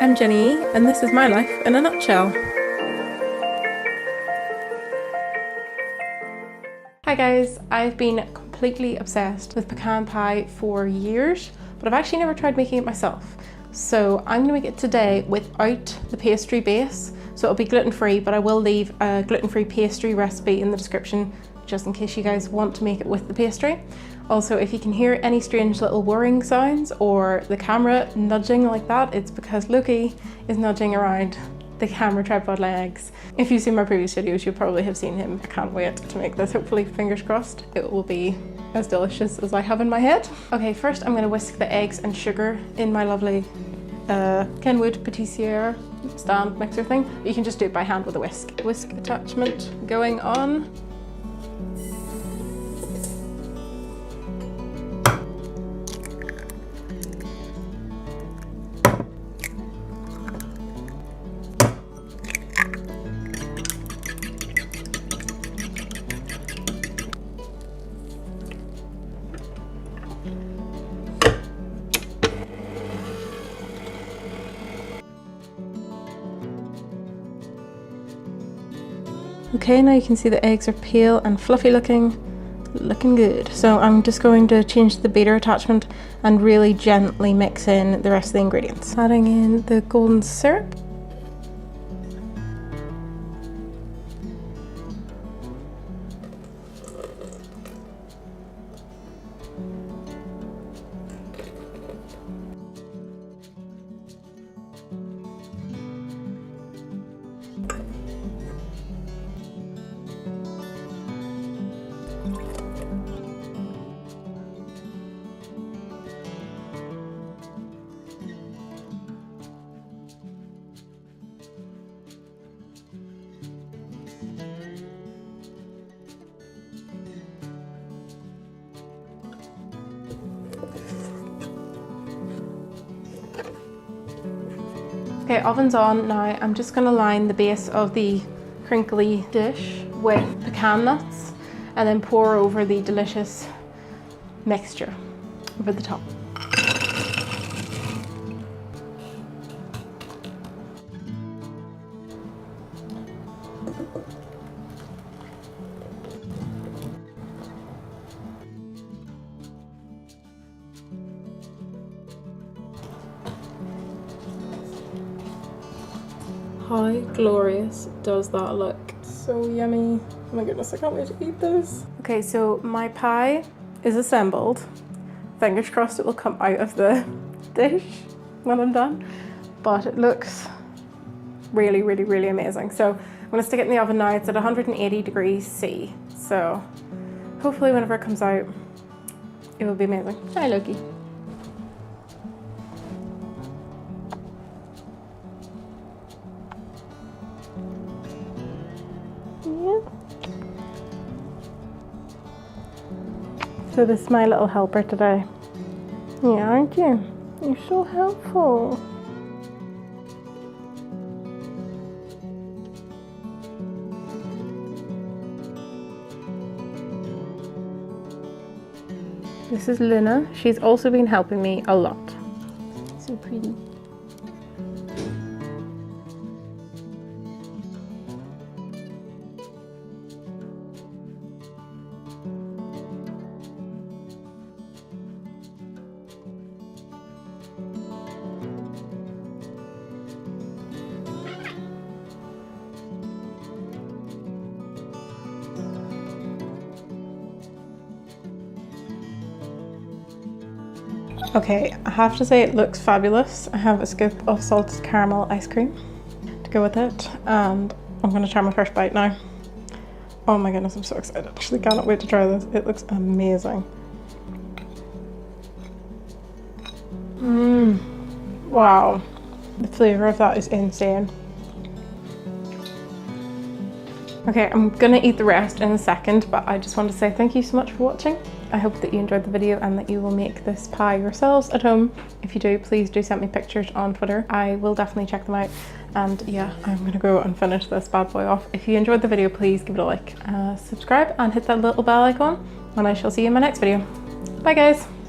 I'm Jenny, and this is my life in a nutshell. Hi guys, I've been completely obsessed with pecan pie for years, but I've actually never tried making it myself. So I'm gonna make it today without the pastry base. So it'll be gluten-free, but I will leave a gluten-free pastry recipe in the description just in case you guys want to make it with the pastry. Also, if you can hear any strange little whirring sounds or the camera nudging like that, it's because Loki is nudging around the camera tripod legs. If you've seen my previous videos, you'll probably have seen him. I can't wait to make this. Hopefully, fingers crossed, it will be as delicious as I have in my head. Okay, first I'm gonna whisk the eggs and sugar in my lovely Kenwood patissiere stand mixer thing. You can just do it by hand with a whisk. Whisk attachment going on. Okay, now you can see the eggs are pale and fluffy looking good. So I'm just going to change the beater attachment and really gently mix in the rest of the ingredients. Adding in the golden syrup. Okay, oven's on now. I'm just gonna line the base of the crinkly dish with pecan nuts and then pour over the delicious mixture over the top. How glorious does that look? So yummy. Oh my goodness, I can't wait to eat this. Okay, so my pie is assembled. Fingers crossed it will come out of the dish when I'm done. But it looks really, really, really amazing. So I'm gonna stick it in the oven now. It's at 180 degrees C. So hopefully whenever it comes out, it will be amazing. Hi, Loki. So this is my little helper today. Yeah, aren't you? You're so helpful. This is Luna. She's also been helping me a lot. So pretty. Okay, I have to say it looks fabulous. I have a scoop of salted caramel ice cream to go with it, and I'm going to try my first bite now. Oh my goodness, I'm so excited. I actually cannot wait to try this. It looks amazing. Wow, the flavour of that is insane. Okay, I'm gonna eat the rest in a second, but I just want to say thank you so much for watching. I hope that you enjoyed the video and that you will make this pie yourselves at home. If you do, please do send me pictures on Twitter. I will definitely check them out. And yeah, I'm gonna go and finish this bad boy off. If you enjoyed the video, please give it a like, subscribe and hit that little bell icon, and I shall see you in my next video. Bye guys.